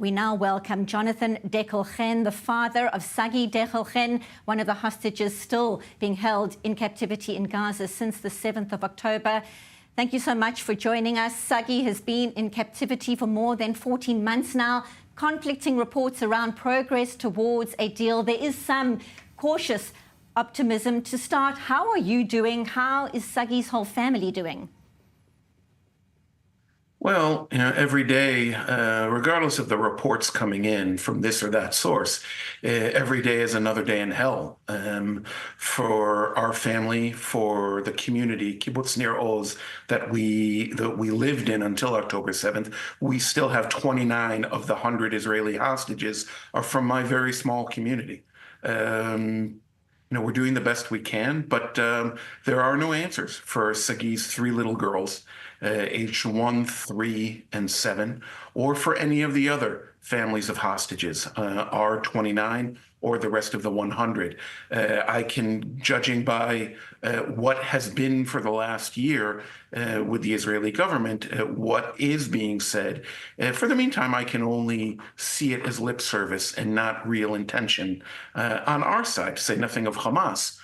We now welcome Jonathan Dekel-Chen, the father of Sagui Dekel-Chen, one of the hostages still being held in captivity in Gaza since the 7th of October. Thank you so much for joining us. Sagui has been in captivity for more than 14 months now. Conflicting reports around progress towards a deal. There is some cautious optimism. To start, how are you doing? How is Sagui's whole family doing? Well, every day, regardless of the reports coming in from this or that source, every day is another day in hell for our family, for the community, Kibbutz Nir Oz, that we lived in until October 7th. We still have 29 of the 100 Israeli hostages are from my very small community. We're doing the best we can, but there are no answers for Sagui's three little girls, aged 1, 3, and 7, or for any of the other families of hostages, our 29 or the rest of the 100. Judging by what has been for the last year with the Israeli government, what is being said, for the meantime, I can only see it as lip service and not real intention on our side, to say nothing of Hamas,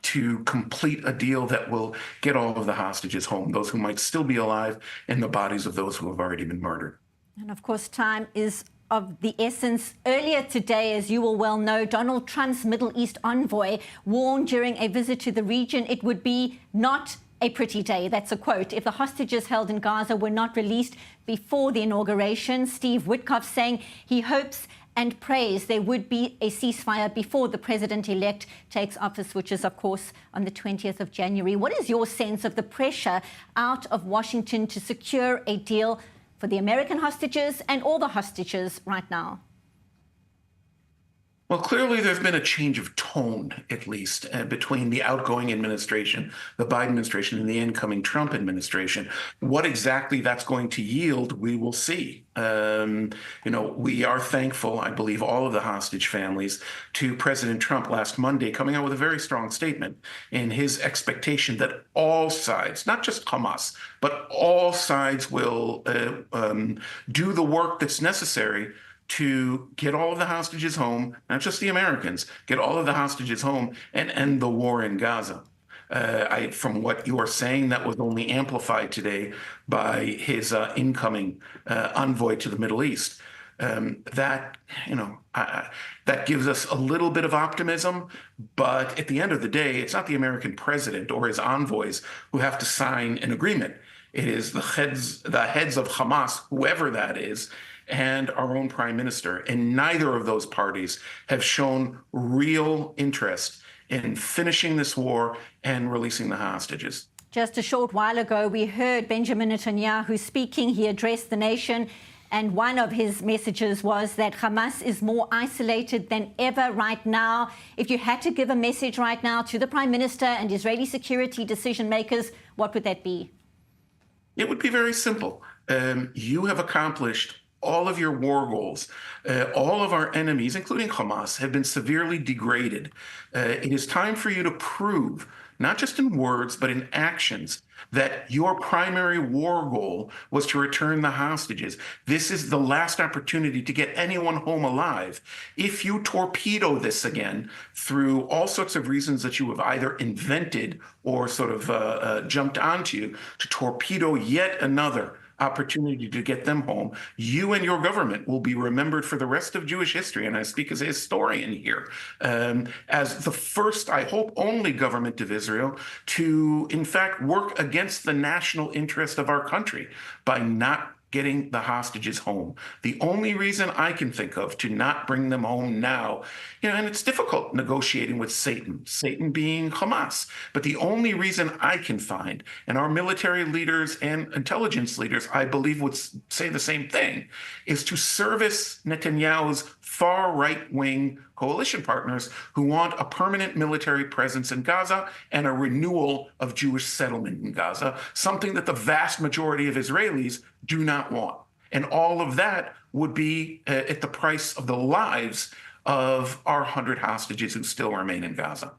to complete a deal that will get all of the hostages home, those who might still be alive, and the bodies of those who have already been murdered. And of course, time is of the essence. Earlier today, as you will well know, Donald Trump's Middle East envoy warned during a visit to the region it would be not a pretty day. That's a quote. If the hostages held in Gaza were not released before the inauguration, Steve Witkoff saying he hopes and prays there would be a ceasefire before the president-elect takes office, which is, of course, on the 20th of January. What is your sense of the pressure out of Washington to secure a deal for the American hostages and all the hostages right now? Well, clearly there's been a change of tone, at least, between the outgoing administration, the Biden administration, and the incoming Trump administration. What exactly that's going to yield, we will see. We are thankful, I believe, all of the hostage families, to President Trump last Monday coming out with a very strong statement in his expectation that all sides, not just Hamas, but all sides will do the work that's necessary to get all of the hostages home, not just the Americans, get all of the hostages home and end the war in Gaza. From what you are saying, that was only amplified today by his incoming envoy to the Middle East. That gives us a little bit of optimism, but at the end of the day, it's not the American president or his envoys who have to sign an agreement. It is the heads of Hamas, whoever that is, and our own prime minister. And neither of those parties have shown real interest in finishing this war and releasing the hostages. Just a short while ago, we heard Benjamin Netanyahu speaking. He addressed the nation, and one of his messages was that Hamas is more isolated than ever right now. If you had to give a message right now to the prime minister and Israeli security decision makers, what would that be? It would be very simple. You have accomplished all of your war goals. All of our enemies, including Hamas, have been severely degraded. It is time for you to prove, not just in words, but in actions, that your primary war goal was to return the hostages. This is the last opportunity to get anyone home alive. If you torpedo this again through all sorts of reasons that you have either invented or sort of jumped onto to torpedo yet another opportunity to get them home, you and your government will be remembered for the rest of Jewish history, and I speak as a historian here, as the first, I hope, only government of Israel to, in fact, work against the national interest of our country by not getting the hostages home. The only reason I can think of to not bring them home now, and it's difficult negotiating with Satan being Hamas, but the only reason I can find, and our military leaders and intelligence leaders, I believe, would say the same thing, is to service Netanyahu's far right-wing coalition partners who want a permanent military presence in Gaza and a renewal of Jewish settlement in Gaza, something that the vast majority of Israelis do not want. And all of that would be at the price of the lives of our 100 hostages who still remain in Gaza.